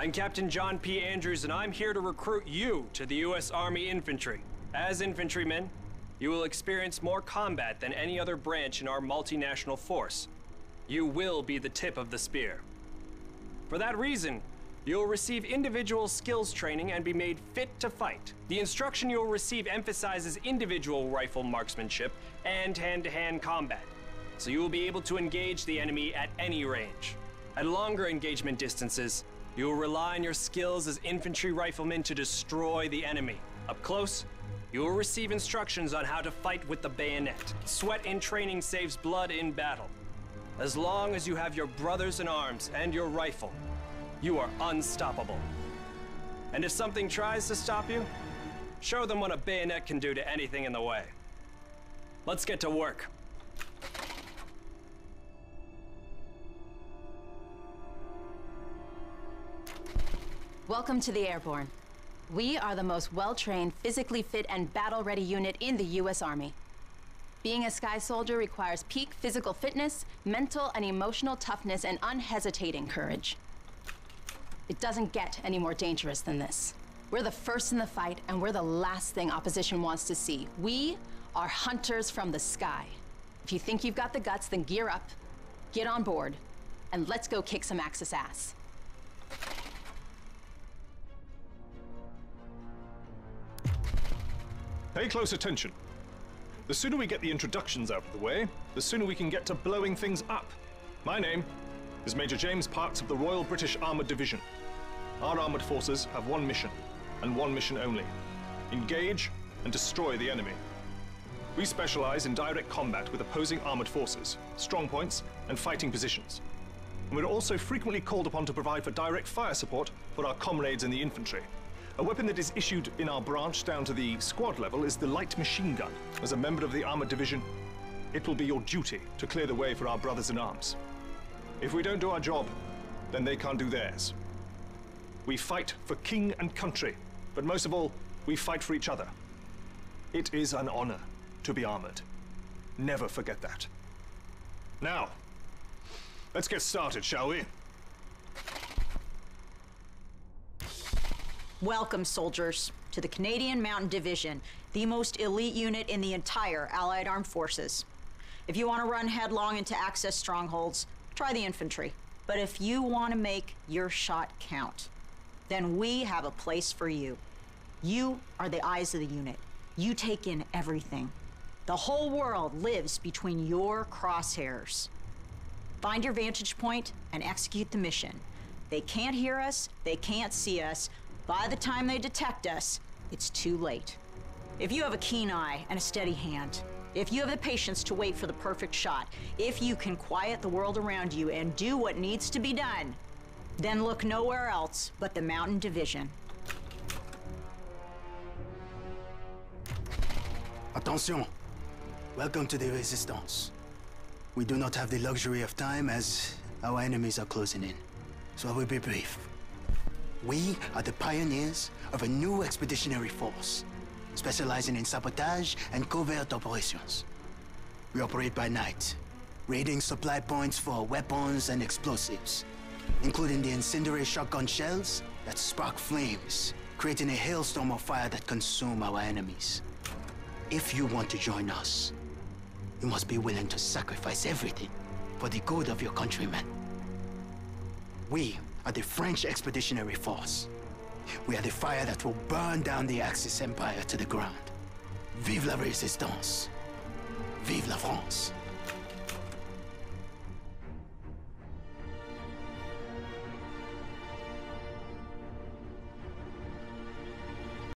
I'm Captain John P. Andrews, and I'm here to recruit you to the U.S. Army Infantry. As infantrymen, you will experience more combat than any other branch in our multinational force. You will be the tip of the spear. For that reason, you'll receive individual skills training and be made fit to fight. The instruction you'll receive emphasizes individual rifle marksmanship and hand-to-hand combat, so you will be able to engage the enemy at any range. At longer engagement distances, you will rely on your skills as infantry riflemen to destroy the enemy. Up close, you will receive instructions on how to fight with the bayonet. Sweat in training saves blood in battle. As long as you have your brothers in arms and your rifle, you are unstoppable. And if something tries to stop you, show them what a bayonet can do to anything in the way. Let's get to work. Welcome to the Airborne. We are the most well-trained, physically fit, and battle-ready unit in the U.S. Army. Being a Sky Soldier requires peak physical fitness, mental and emotional toughness, and unhesitating courage. It doesn't get any more dangerous than this. We're the first in the fight, and we're the last thing opposition wants to see. We are hunters from the sky. If you think you've got the guts, then gear up, get on board, and let's go kick some Axis ass. Pay close attention. The sooner we get the introductions out of the way, the sooner we can get to blowing things up. My name is Major James Parks of the Royal British Armoured Division. Our armoured forces have one mission, and one mission only: engage and destroy the enemy. We specialize in direct combat with opposing armoured forces, strong points, and fighting positions. And we're also frequently called upon to provide for direct fire support for our comrades in the infantry. A weapon that is issued in our branch down to the squad level is the light machine gun. As a member of the Armoured Division, it will be your duty to clear the way for our brothers in arms. If we don't do our job, then they can't do theirs. We fight for king and country, but most of all, we fight for each other. It is an honor to be armored. Never forget that. Now, let's get started, shall we? Welcome, soldiers, to the Canadian Mountain Division, the most elite unit in the entire Allied Armed Forces. If you want to run headlong into Axis strongholds, try the infantry. But if you want to make your shot count, then we have a place for you. You are the eyes of the unit. You take in everything. The whole world lives between your crosshairs. Find your vantage point and execute the mission. They can't hear us, they can't see us. By the time they detect us, it's too late. If you have a keen eye and a steady hand, if you have the patience to wait for the perfect shot, if you can quiet the world around you and do what needs to be done, then look nowhere else but the Mountain Division. Attention! Welcome to the Resistance. We do not have the luxury of time as our enemies are closing in, so I will be brief. We are the pioneers of a new expeditionary force, specializing in sabotage and covert operations. We operate by night, raiding supply points for weapons and explosives, including the incendiary shotgun shells that spark flames, creating a hailstorm of fire that consume our enemies. If you want to join us, you must be willing to sacrifice everything for the good of your countrymen. We are the French Expeditionary Force. We are the fire that will burn down the Axis Empire to the ground. Vive la Résistance! Vive la France!